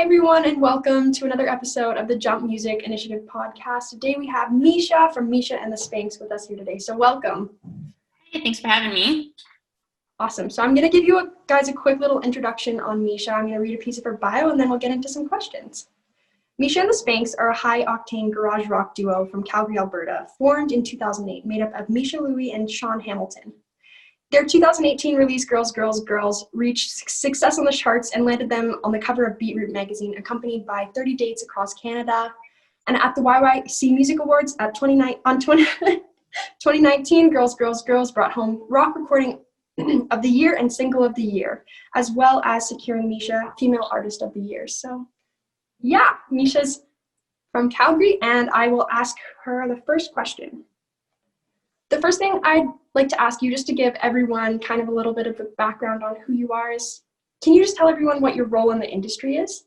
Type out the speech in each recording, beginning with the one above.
everyone, and welcome to another episode of the Jump Music Initiative podcast. Today we have Miesha from Miesha and the Spanks with us here today, so welcome. Hey, thanks for having me. Awesome. So I'm going to give you guys a quick little introduction on Miesha. I'm going to read a piece of her bio, and then we'll get into some questions. Miesha and the Spanks are a high-octane garage rock duo from Calgary, Alberta, formed in 2008, made up of Miesha Louie and Sean Hamilton. Their 2018 release, Girls, reached success on the charts and landed them on the cover of Beetroot magazine, accompanied by 30 dates across Canada. And at the YYC Music Awards at 2019, Girls brought home Rock Recording of the Year and Single of the Year, as well as securing Miesha Female Artist of the Year. So, yeah, Miesha's from Calgary, and I will ask her the first question. The first thing I'd like to ask you, just to give everyone kind of a little bit of a background on who you are, is can you just tell everyone what your role in the industry is?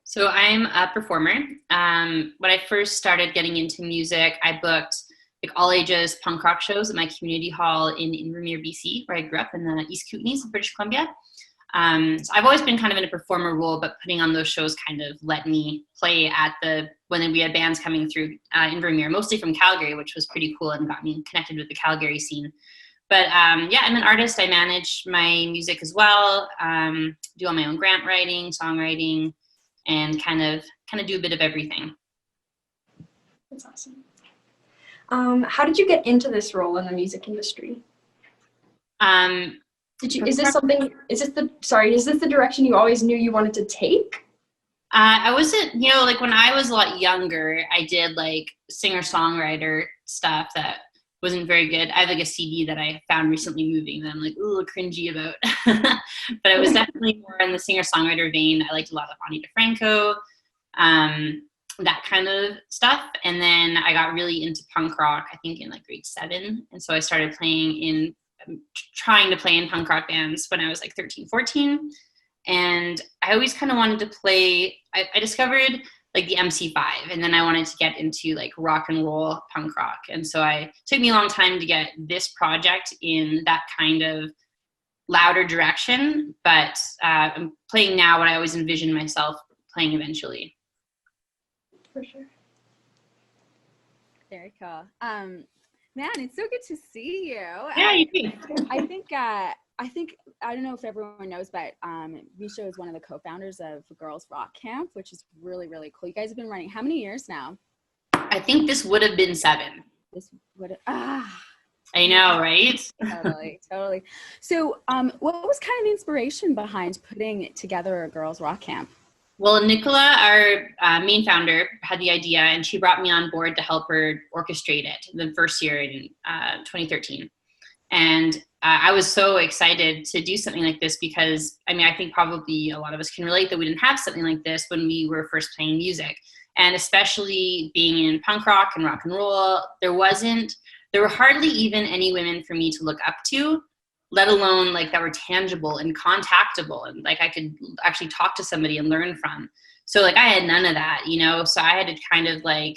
So I'm a performer. When I first started getting into music, I booked like all ages punk rock shows at my community hall in Invermere, BC, where I grew up in the East Kootenays of British Columbia. So I've always been kind of in a performer role, but putting on those shows kind of let me play at when we had bands coming through Invermere, mostly from Calgary, which was pretty cool and got me connected with the Calgary scene. But yeah, I'm an artist. I manage my music as well, do all my own grant writing, songwriting, and kind of do a bit of everything. That's awesome. How did you get into this role in the music industry? Is this the direction you always knew you wanted to take? I wasn't, like when I was a lot younger, I did like singer-songwriter stuff that wasn't very good. I have like a CD that I found recently moving that I'm like, ooh, cringy about. But I was definitely more in the singer-songwriter vein. I liked a lot of Ani DeFranco, that kind of stuff. And then I got really into punk rock, I think in like grade 7. And so I started trying to play in punk rock bands when I was like 13, 14. And I always kind of wanted to play, I discovered like the MC5, and then I wanted to get into like rock and roll punk rock. And so it took me a long time to get this project in that kind of louder direction, but I'm playing now what I always envisioned myself playing eventually. For sure. Very cool. Man, it's so good to see you. Yeah, you too. I think I don't know if everyone knows, but Miesha is one of the co-founders of Girls Rock Camp, which is really, really cool. You guys have been running how many years now? I think this would have been 7. I know, right? Totally. So what was kind of the inspiration behind putting together a Girls Rock Camp? Well, Nicola, our main founder, had the idea, and she brought me on board to help her orchestrate it the first year in 2013. And I was so excited to do something like this because, I think probably a lot of us can relate that we didn't have something like this when we were first playing music. And especially being in punk rock and rock and roll, there were hardly even any women for me to look up to, let alone like that were tangible and contactable and like I could actually talk to somebody and learn from. So like I had none of that, so I had to kind of like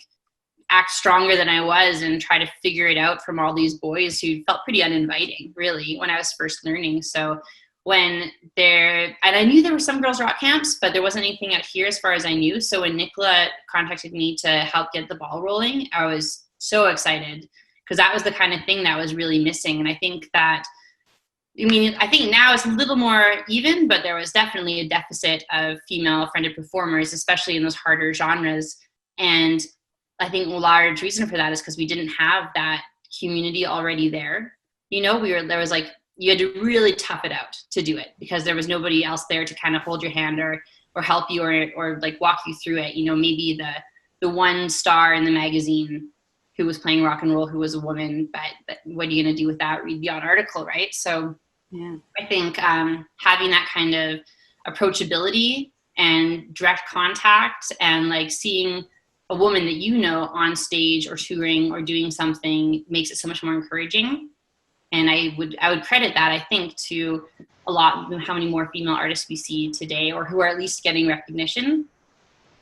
act stronger than I was and try to figure it out from all these boys who felt pretty uninviting really when I was first learning. So and I knew there were some girls rock camps, but there wasn't anything out here as far as I knew. So when Nicola contacted me to help get the ball rolling, I was so excited because that was the kind of thing that was really missing. And I think that I think now it's a little more even, but there was definitely a deficit of female-fronted performers, especially in those harder genres. And I think a large reason for that is because we didn't have that community already there. There was like, you had to really tough it out to do it because there was nobody else there to kind of hold your hand or help you or like walk you through it. Maybe the one star in the magazine who was playing rock and roll who was a woman, but what are you going to do with that? Read the odd article, right? So yeah, I think having that kind of approachability and direct contact and like seeing a woman that on stage or touring or doing something makes it so much more encouraging. And I would credit that, I think, to a lot of how many more female artists we see today or who are at least getting recognition.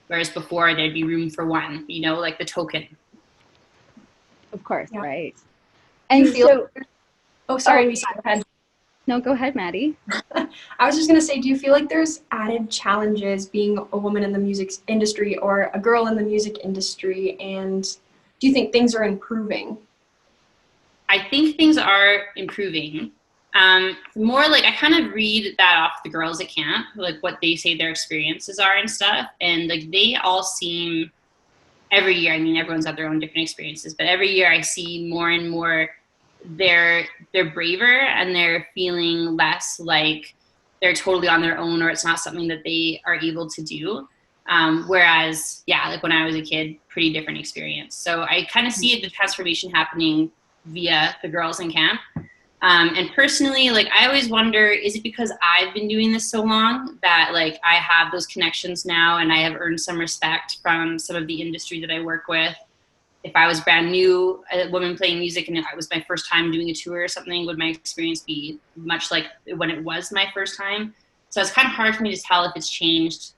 Whereas before there'd be room for one, like the token. Of course, yeah. Right. And so, sorry, Miesha, go ahead. No, go ahead, Maddie. I was just going to say, do you feel like there's added challenges being a woman in the music industry or a girl in the music industry? And do you think things are improving? I think things are improving. More like I kind of read that off the girls at camp, like what they say their experiences are and stuff. And like they all seem every year, I mean, everyone's got their own different experiences, but every year I see more and more they're braver and they're feeling less like they're totally on their own or it's not something that they are able to do. Whereas, yeah, like when I was a kid, pretty different experience. So I kind of see the transformation happening via the girls in camp. And personally, like I always wonder, is it because I've been doing this so long that like I have those connections now and I have earned some respect from some of the industry that I work with? If I was brand new, a woman playing music, and it was my first time doing a tour or something, would my experience be much like when it was my first time? So it's kind of hard for me to tell if it's changed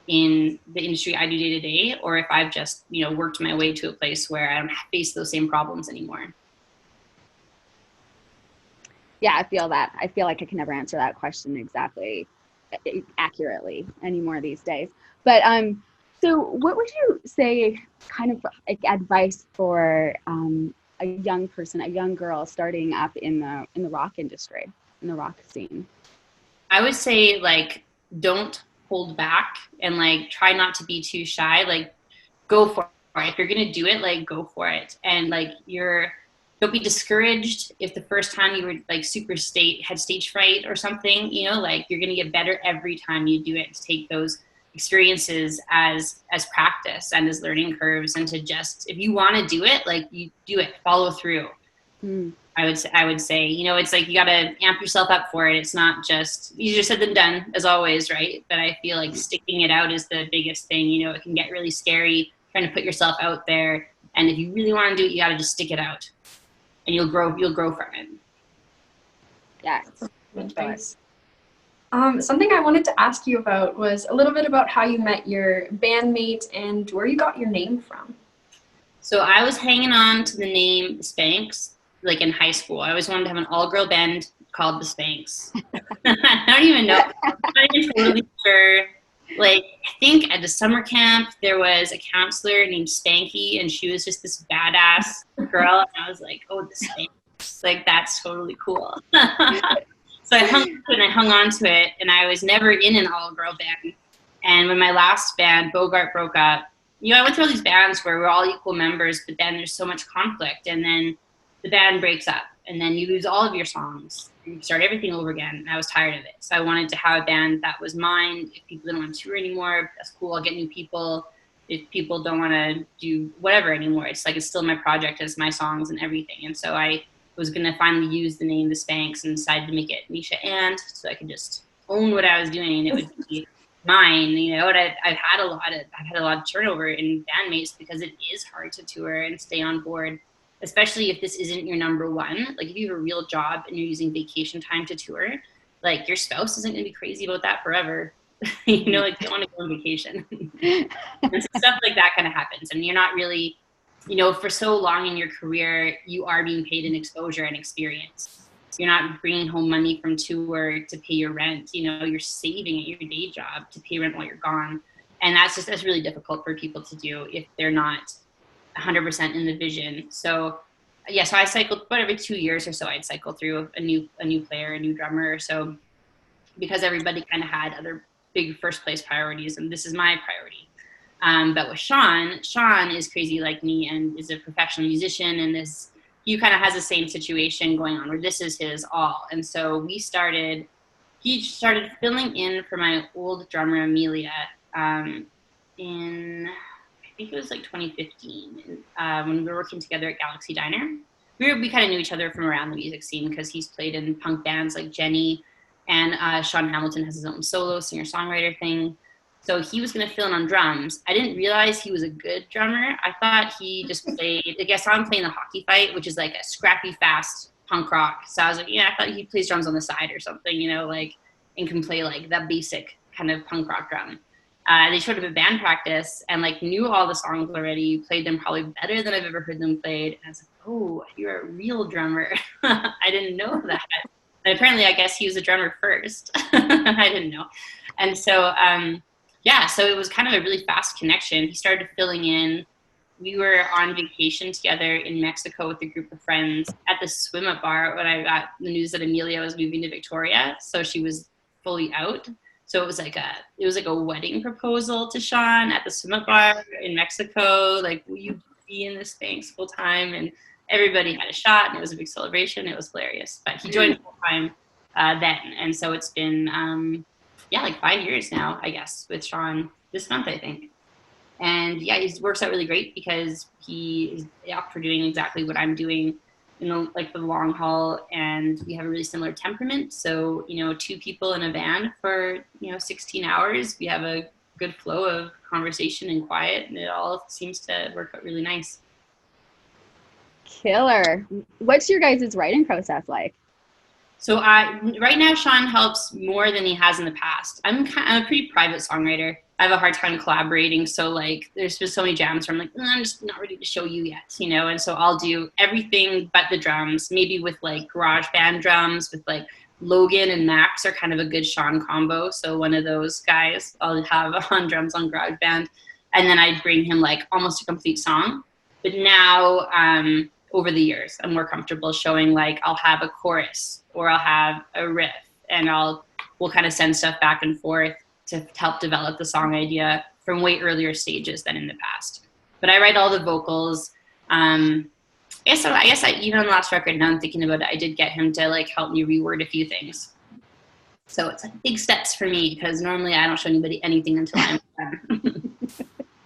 in the industry I do day to day, or if I've just, you know, worked my way to a place where I don't face those same problems anymore. Yeah, I feel that. I feel like I can never answer that question exactly accurately anymore these days. But so what would you say kind of like advice for a young person, a young girl starting up in the rock industry, in the rock scene? I would say like don't hold back and like try not to be too shy. Like go for it. If you're gonna do it, like go for it. And like don't be discouraged if the first time you were like had stage fright or something, you know, like you're gonna get better every time you do it. To take those experiences as practice and as learning curves, and to just, if you want to do it, like you do it, follow through. I would say, you know, it's like you got to amp yourself up for it. It's not just easier said than done, as always, right? But I feel like sticking it out is the biggest thing. You know, it can get really scary trying to put yourself out there, and if you really want to do it, you got to just stick it out, and you'll grow from it. Yeah. Thanks. Something I wanted to ask you about was a little bit about how you met your bandmate and where you got your name from. So I was hanging on to the name The Spanks, like in high school. I always wanted to have an all-girl band called The Spanks. I don't even know. I'm not even totally sure. Like, I think at the summer camp, there was a counselor named Spanky, and she was just this badass girl. And I was like, oh, The Spanks. Like, that's totally cool. So I hung on to it, and I was never in an all-girl band. And when my last band, Bogart, broke up, you know, I went through all these bands where we're all equal members, but then there's so much conflict, and then the band breaks up, and then you lose all of your songs. You start everything over again, and I was tired of it. So I wanted to have a band that was mine. If people didn't want to tour anymore, that's cool. I'll get new people. If people don't want to do whatever anymore, it's like it's still my project, it's my songs and everything. And so I was going to finally use the name The Spanks and decided to make it Miesha and, so I could just own what I was doing, and it would be mine, you know. And I've had a lot of turnover in bandmates because it is hard to tour and stay on board, especially if this isn't your number one. Like if you have a real job and you're using vacation time to tour, like your spouse isn't going to be crazy about that forever. You know, like they want to go on vacation. And so stuff like that kind of happens, and you're not really, you know, for so long in your career, you are being paid in exposure and experience. You're not bringing home money from tour to pay your rent. You know, you're saving at your day job to pay rent while you're gone. And that's really difficult for people to do if they're not 100% in the vision. So yeah, so I cycled about every 2 years or so. I'd cycle through a new player, a new drummer. So because everybody kind of had other big first place priorities, and this is my priority. But with Sean is crazy like me and is a professional musician, and he kind of has the same situation going on where this is his all. And so he started filling in for my old drummer Amelia in, I think it was like 2015, when we were working together at Galaxy Diner. We kind of knew each other from around the music scene because he's played in punk bands like Jenny, and Sean Hamilton has his own solo singer-songwriter thing. So he was going to fill in on drums. I didn't realize he was a good drummer. I thought he just played, like I saw him playing The Hockey Fight, which is like a scrappy, fast punk rock. So I was like, yeah, I thought he plays drums on the side or something, you know, like, and can play like that basic kind of punk rock drum. They showed up at band practice and like knew all the songs already, played them probably better than I've ever heard them played. And I was like, oh, you're a real drummer. I didn't know that. And apparently, I guess he was a drummer first. I didn't know. And so, so it was kind of a really fast connection. He started filling in. We were on vacation together in Mexico with a group of friends at the swim up bar when I got the news that Amelia was moving to Victoria. So she was fully out. So it was like a wedding proposal to Sean at the swim up bar in Mexico. Like, will you be in the Spanks full time? And everybody had a shot, and it was a big celebration. It was hilarious. But he joined full time then, and so it's been like 5 years now, I guess, with Sean this month, I think. And yeah, it works out really great because he is up for doing exactly what I'm doing for the long haul, and we have a really similar temperament. So, two people in a van for 16 hours, we have a good flow of conversation and quiet, and it all seems to work out really nice. Killer. What's your guys' writing process like? So right now, Sean helps more than he has in the past. I'm a pretty private songwriter. I have a hard time collaborating. So like, there's been so many jams where I'm like, I'm just not ready to show you yet, And so I'll do everything but the drums, maybe with like garage band drums with like Logan and Max are kind of a good Sean combo. So one of those guys I'll have on drums on garage band. And then I'd bring him like almost a complete song. But now, over the years, I'm more comfortable showing like I'll have a chorus or I'll have a riff, and we'll kind of send stuff back and forth to help develop the song idea from way earlier stages than in the past. But I write all the vocals. I guess even on the last record, now I'm thinking about it, I did get him to like help me reword a few things. So it's like big steps for me because normally I don't show anybody anything until I'm done.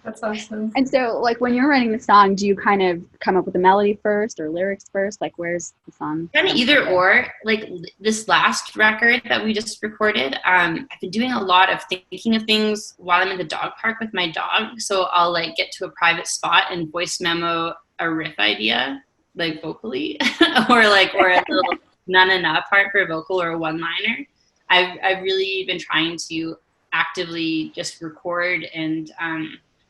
That's awesome. And so, like, when you're writing the song, do you kind of come up with the melody first or lyrics first? Like, where's the song? Kind of either or. Like, this last record that we just recorded, I've been doing a lot of thinking of things while I'm in the dog park with my dog. So I'll, like, get to a private spot and voice memo a riff idea, like, vocally. or a little na-na-na part for a vocal or a one-liner. I've really been trying to actively just record and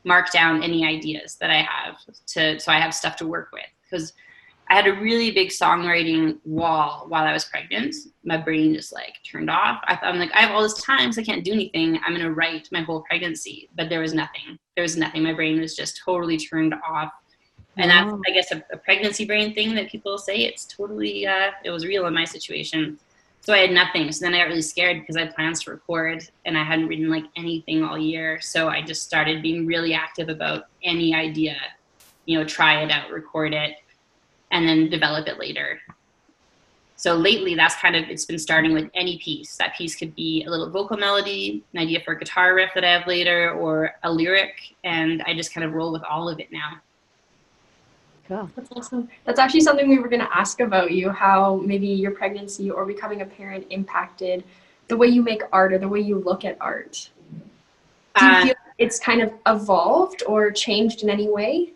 mark down any ideas that I have so I have stuff to work with, because I had a really big songwriting wall while I was pregnant. My brain just like turned off. I'm like, I have all this time, so I can't do anything. I'm gonna write my whole pregnancy, but there was nothing. My brain was just totally turned off, and that's, I guess, a pregnancy brain thing that people say. It's totally it was real in my situation. So I had nothing. So then I got really scared because I had plans to record and I hadn't written like anything all year. So I just started being really active about any idea, try it out, record it, and then develop it later. So lately it's been starting with any piece. That piece could be a little vocal melody, an idea for a guitar riff that I have later, or a lyric. And I just kind of roll with all of it now. Cool. That's awesome. That's actually something we were going to ask about you, how maybe your pregnancy or becoming a parent impacted the way you make art or the way you look at art. Do you feel it's kind of evolved or changed in any way?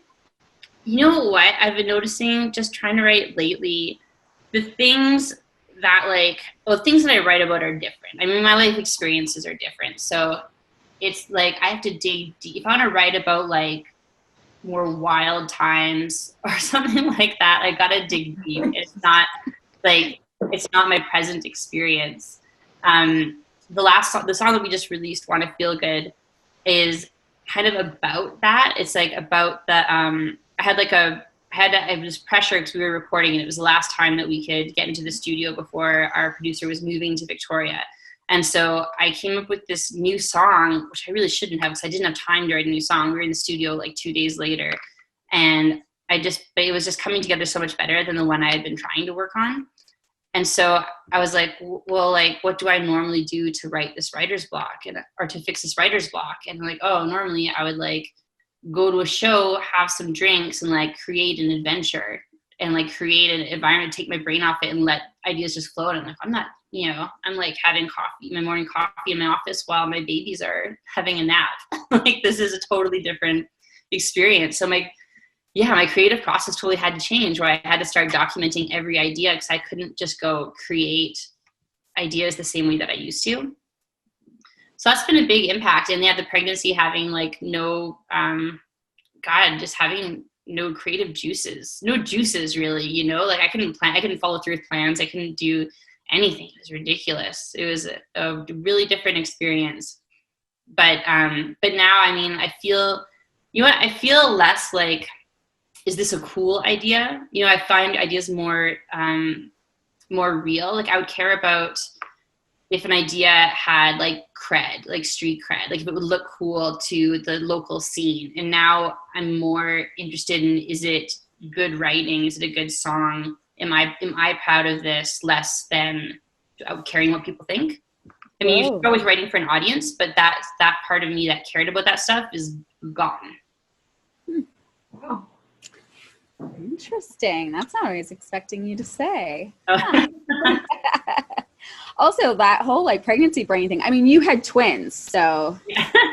You know what? I've been noticing, just trying to write lately, the things that I write about are different. I mean, my life experiences are different. So it's like I have to dig deep. If I want to write about like more wild times or something like that, I gotta dig deep. It's not my present experience. The song that we just released, "Want to Feel Good," is kind of about that. It's like about the I had this pressure because we were recording, and it was the last time that we could get into the studio before our producer was moving to Victoria. And so I came up with this new song, which I really shouldn't have because I didn't have time to write a new song. We were in the studio like 2 days later, and it was just coming together so much better than the one I had been trying to work on. And so I was like, well, like, what do I normally do to write this writer's block or to fix this writer's block? And I'm like, oh, normally I would like go to a show, have some drinks, and like create an adventure and like create an environment, take my brain off it and let ideas just flow. And I'm like, I'm like having my morning coffee in my office while my babies are having a nap. Like, this is a totally different experience. So my creative process totally had to change, where I had to start documenting every idea because I couldn't just go create ideas the same way that I used to. So that's been a big impact. And the pregnancy having like just having no creative juices, no juices really, like I couldn't follow through with plans. I couldn't do anything. It was ridiculous. It was a really different experience. But now, I mean, I feel, I feel less like, is this a cool idea? I find ideas more real. Like I would care about if an idea had like cred, like street cred, like if it would look cool to the local scene. And now I'm more interested in, is it good writing? Is it a good song? Am I proud of this, less than caring what people think? I mean, you're always writing for an audience, but that part of me that cared about that stuff is gone. Wow. Interesting. That's not what I was expecting you to say. Huh. Also, that whole like pregnancy brain thing. I mean, you had twins, so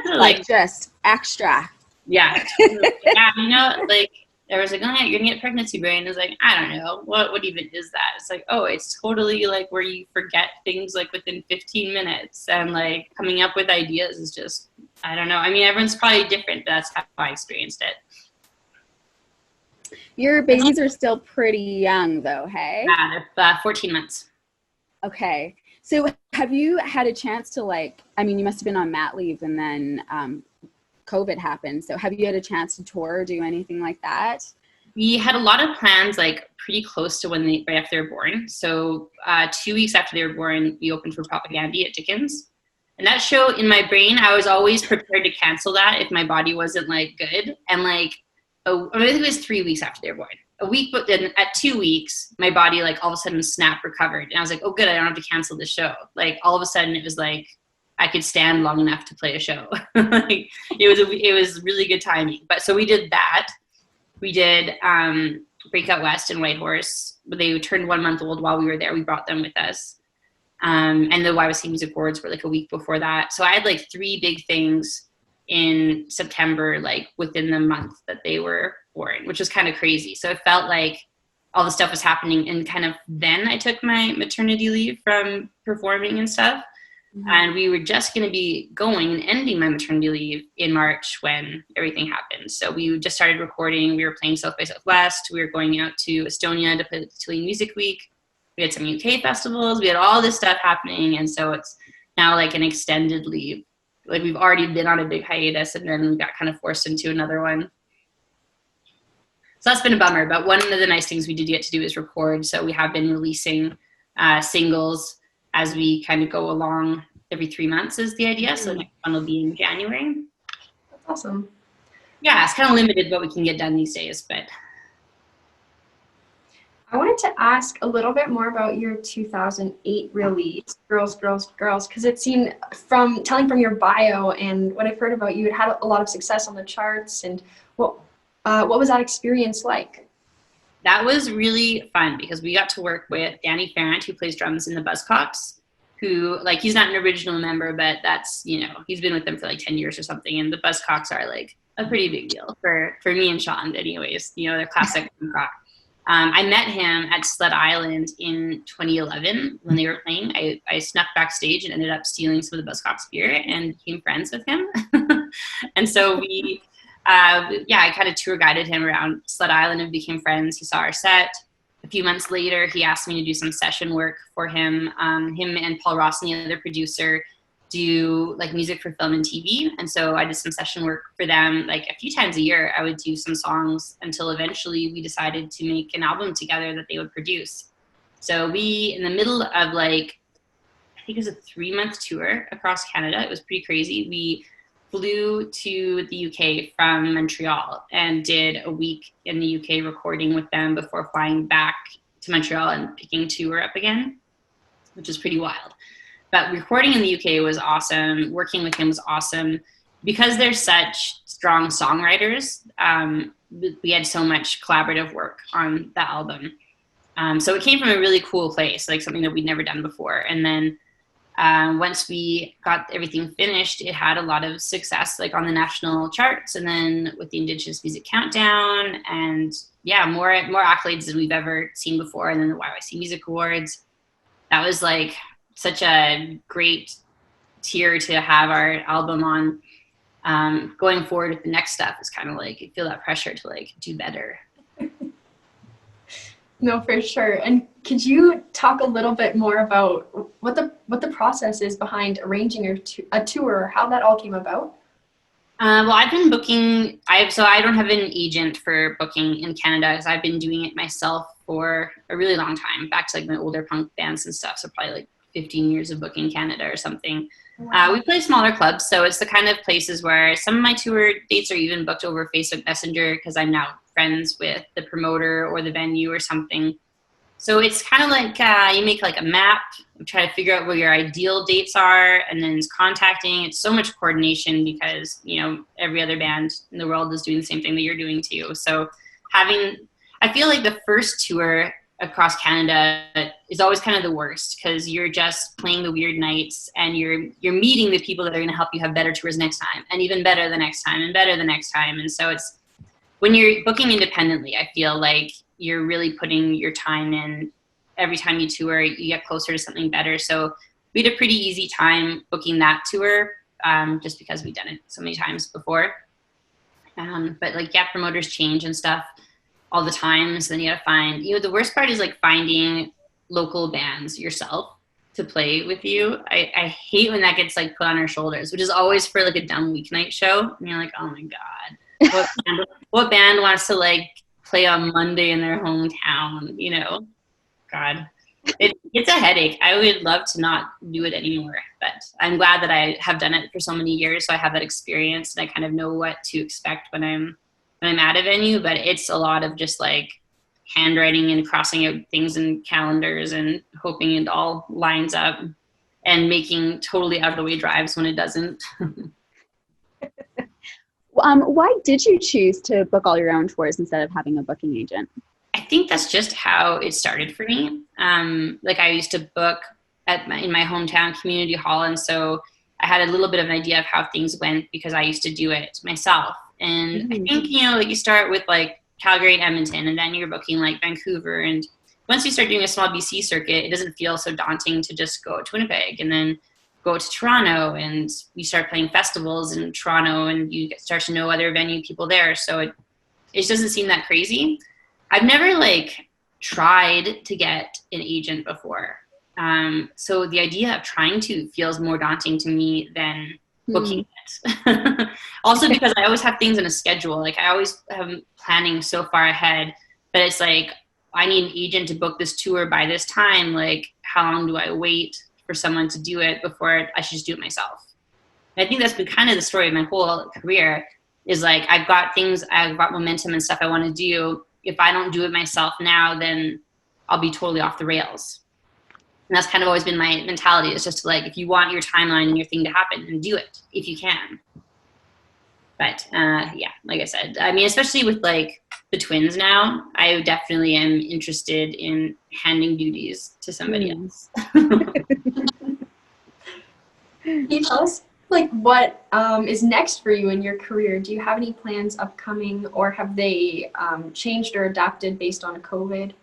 like just extra. Yeah. Yeah, like there was like, oh, you're gonna get pregnancy brain. It's like, I don't know. What even is that? It's like, oh, it's totally like where you forget things like within 15 minutes, and like coming up with ideas is just, I don't know. I mean, everyone's probably different, but that's how I experienced it. Your babies are still pretty young though, hey? Yeah, they're 14 months. Okay. So have you had a chance to like, I mean, you must have been on mat leave and then COVID happened. So have you had a chance to tour or do anything like that? We had a lot of plans like pretty close to right after they were born. So 2 weeks after they were born, we opened for Propaganda at Dickens. And that show, in my brain, I was always prepared to cancel that if my body wasn't like good. And like, I think it was 3 weeks after they were born. A week, but then at 2 weeks, my body like all of a sudden recovered. And I was like, oh good, I don't have to cancel the show. Like all of a sudden it was like, I could stand long enough to play a show. Like it was really good timing. But so we did that. We did Breakout West and Whitehorse. They turned 1 month old while we were there. We brought them with us. And the YYC Music Awards were like a week before that. So I had like 3 big things in September, like within the month that they were born, which was kind of crazy. So it felt like all the stuff was happening. And kind of then I took my maternity leave from performing and stuff. Mm-hmm. And we were just going to be going and ending my maternity leave in March when everything happened. So we just started recording. We were playing South by Southwest. We were going out to Estonia to play the Chilean Music Week. We had some UK festivals. We had all this stuff happening. And so it's now like an extended leave. Like we've already been on a big hiatus and then we got kind of forced into another one. So that's been a bummer. But one of the nice things we did get to do is record. So we have been releasing singles as we kind of go along. Every 3 months is the idea. So the next one will be in January. That's awesome. Yeah, it's kind of limited what we can get done these days, but. I wanted to ask a little bit more about your 2008 release, Girls, Girls, Girls, because it seemed telling from your bio and what I've heard about you, it had a lot of success on the charts. And what was that experience like? That was really fun because we got to work with Danny Farrant, who plays drums in the Buzzcocks, who, like, he's not an original member, but that's, he's been with them for like 10 years or something. And the Buzzcocks are like a pretty big deal for me and Sean anyways, they're classic rock. I met him at Sled Island in 2011 when they were playing. I snuck backstage and ended up stealing some of the Buzzcocks beer and became friends with him. And so we, I kind of tour guided him around Sled Island and became friends. He saw our set. A few months later, he asked me to do some session work for him. Him and Paul Rawson, the other producer, do like music for film and TV. And so I did some session work for them like a few times a year. I would do some songs until eventually we decided to make an album together that they would produce. So we, in the middle of like, I think it was a 3-month tour across Canada. It was pretty crazy. We flew to the UK from Montreal and did a week in the UK recording with them before flying back to Montreal and picking tour up again, which was pretty wild. But recording in the UK was awesome. Working with him was awesome. Because they're such strong songwriters, we had so much collaborative work on the album. So it came from a really cool place, like something that we'd never done before. And then once we got everything finished, it had a lot of success, like on the national charts, and then with the Indigenous Music Countdown, and more accolades than we've ever seen before. And then the YYC Music Awards. That was like such a great tier to have our album on. Going forward with the next stuff is kind of like, you feel that pressure to like do better. No, for sure. And could you talk a little bit more about what the process is behind arranging a tour, how that all came about? Well, I've been booking. I don't have an agent for booking in Canada because I've been doing it myself for a really long time, back to like my older punk bands and stuff. So probably like 15 years of booking Canada or something. Wow. We play smaller clubs, so it's the kind of places where some of my tour dates are even booked over Facebook Messenger because I'm now friends with the promoter or the venue or something. So it's kind of like you make like a map, try to figure out where your ideal dates are, and then it's contacting. It's so much coordination because, you know, every other band in the world is doing the same thing that you're doing too. So I feel like the first tour across Canada is always kind of the worst because you're just playing the weird nights and you're meeting the people that are going to help you have better tours next time and even better the next time and better the next time. And so it's when you're booking independently, I feel like you're really putting your time in. Every time you tour, you get closer to something better. So we had a pretty easy time booking that tour just because we've done it so many times before. But like, yeah, promoters change and stuff all the time. So then you gotta find, you know, the worst part is like finding local bands yourself to play with you. I hate when that gets like put on our shoulders, which is always for like a dumb weeknight show. And you're like, oh my God, what band wants to like play on Monday in their hometown, you know? God, it's a headache. I would love to not do it anymore, but I'm glad that I have done it for so many years. So I have that experience and I kind of know what to expect when I'm at a venue, but it's a lot of just like handwriting and crossing out things in calendars and hoping it all lines up and making totally out of the way drives when it doesn't. Why did you choose to book all your own tours instead of having a booking agent? I think that's just how it started for me. Like I used to book in my hometown community hall. And so I had a little bit of an idea of how things went because I used to do it myself. And I think, you know, like you start with like Calgary and Edmonton, and then you're booking like Vancouver. And once you start doing a small BC circuit, it doesn't feel so daunting to just go to Winnipeg and then go to Toronto, and you start playing festivals in Toronto and you start to know other venue people there. So it doesn't seem that crazy. I've never like tried to get an agent before. So the idea of trying to feels more daunting to me than booking it. Also because I always have things in a schedule. Like I always have planning so far ahead, but it's like, I need an agent to book this tour by this time. Like how long do I wait for someone to do it before I should just do it myself? And I think that's been kind of the story of my whole career is like, I've got momentum and stuff I want to do. If I don't do it myself now, then I'll be totally off the rails. And that's kind of always been my mentality, is just to like, if you want your timeline and your thing to happen, then do it if you can. But yeah, like I said, I mean, especially with like the twins now, I definitely am interested in handing duties to somebody else. Can you tell us like what is next for you in your career? Do you have any plans upcoming, or have they changed or adapted based on COVID?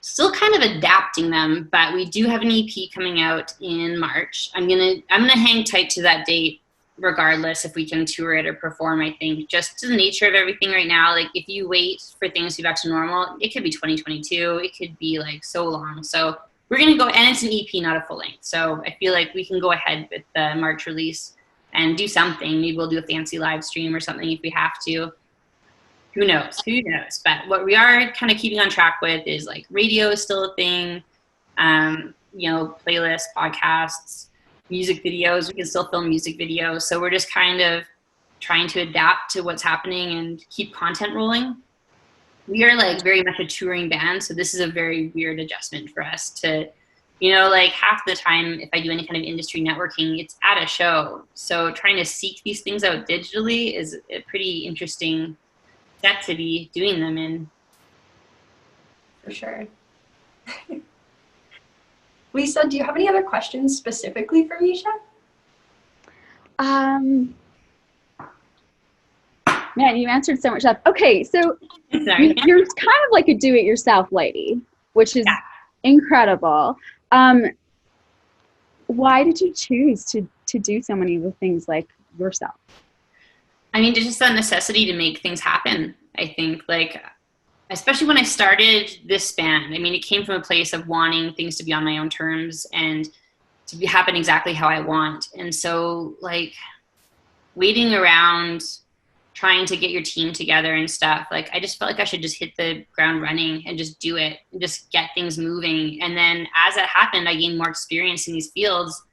Still kind of adapting them, but we do have an EP coming out in March. I'm gonna hang tight to that date regardless if we can tour it or perform. I think just to the nature of everything right now, like if you wait for things to be back to normal, it could be 2022, it could be like so long. So we're gonna go, and it's an EP, not a full length. So I feel like we can go ahead with the March release and do something. Maybe we'll do a fancy live stream or something if we have to. Who knows? But what we are kind of keeping on track with is like radio is still a thing, you know, playlists, podcasts, music videos. We can still film music videos. So we're just kind of trying to adapt to what's happening and keep content rolling. We are like very much a touring band. So this is a very weird adjustment for us to, you know, like half the time if I do any kind of industry networking, it's at a show. So trying to seek these things out digitally is a pretty interesting set to be doing them in. For sure. Lisa, do you have any other questions specifically for Miesha? Man, you answered so much stuff. Okay, so Sorry. you're kind of like a do-it-yourself lady, which is incredible. Why did you choose to do so many of the things like yourself? I mean, it's just a necessity to make things happen. I think like especially when I started this band, I mean, it came from a place of wanting things to be on my own terms and to happen exactly how I want. And so like waiting around, trying to get your team together and stuff, like I just felt like I should just hit the ground running and just do it and just get things moving. And then as that happened, I gained more experience in these fields.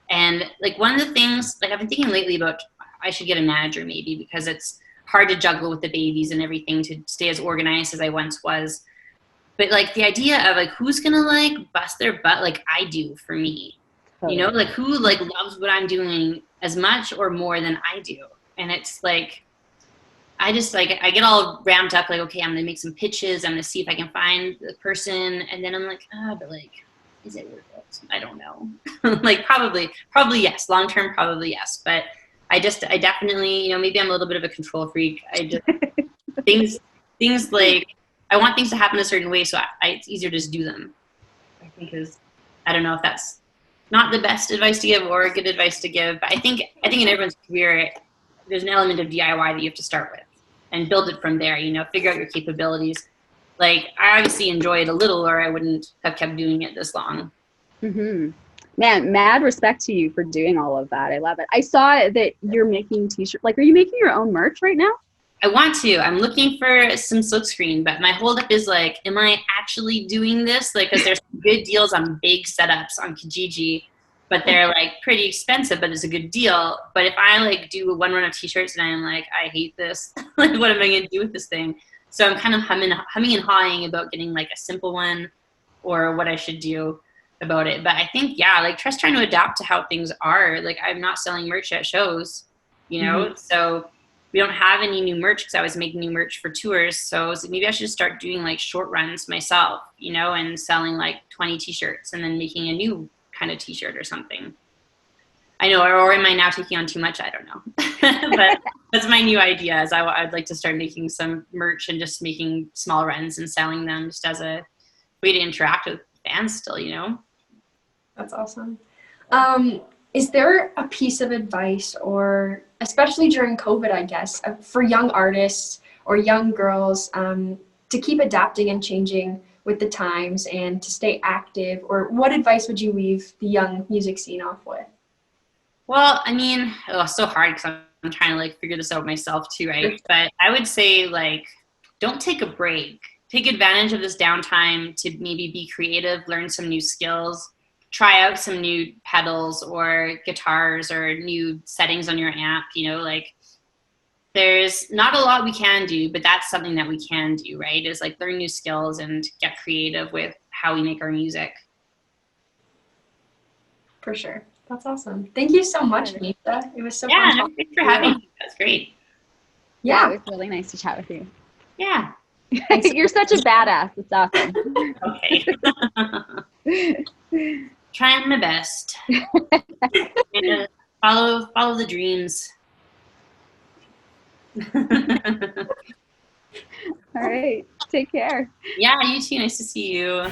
And like one of the things, like I've been thinking lately about, I should get a manager maybe, because it's hard to juggle with the babies and everything to stay as organized as I once was. But like the idea of like, who's gonna like bust their butt like I do for me, you know, like who like loves what I'm doing as much or more than I do. And it's like, I just like, I get all ramped up, like, okay, I'm gonna make some pitches. I'm gonna see if I can find the person. And then I'm like, but like, is it worth it? I don't know. Like probably yes. Long-term, probably yes. But I definitely, you know, maybe I'm a little bit of a control freak. I just, things like, I want things to happen a certain way. So it's easier to just do them. I think I don't know if that's not the best advice to give or good advice to give, but I think in everyone's career, there's an element of DIY that you have to start with and build it from there, you know, figure out your capabilities. Like I obviously enjoy it a little or I wouldn't have kept doing it this long. Mm-hmm. Man, mad respect to you for doing all of that. I love it. I saw that you're making t-shirts. Like, are you making your own merch right now? I want to. I'm looking for some silkscreen, but my holdup is like, am I actually doing this? Like, because there's some good deals on big setups on Kijiji, but they're like pretty expensive, but it's a good deal. But if I like do one run of t-shirts and I'm like, I hate this, like, what am I going to do with this thing? So I'm kind of humming and hawing about getting like a simple one or what I should do about it. But I think, yeah, like just trying to adapt to how things are. Like I'm not selling merch at shows, you know, so we don't have any new merch because I was making new merch for tours. So maybe I should start doing like short runs myself, you know, and selling like 20 t-shirts and then making a new kind of t-shirt or something. I know, or am I now taking on too much? I don't know. But that's my new idea is I'd like to start making some merch and just making small runs and selling them just as a way to interact with fans still, you know? That's awesome. Is there a piece of advice, or especially during COVID, I guess, for young artists or young girls to keep adapting and changing with the times and to stay active? Or what advice would you leave the young music scene off with? Well, I mean, it's so hard because I'm trying to like figure this out myself too, right? But I would say like, don't take a break. Take advantage of this downtime to maybe be creative, learn some new skills, try out some new pedals or guitars or new settings on your amp, you know, like there's not a lot we can do, but that's something that we can do, right? Is like learn new skills and get creative with how we make our music. For sure. That's awesome. Thank you so much, Miesha. It was so fun. Yeah, no, thanks for having me. That's great. Yeah, it was really nice to chat with you. Yeah. You're such a badass. It's awesome. Okay. Trying my best. And, follow the dreams. All right. Take care. Yeah, you too. Nice to see you.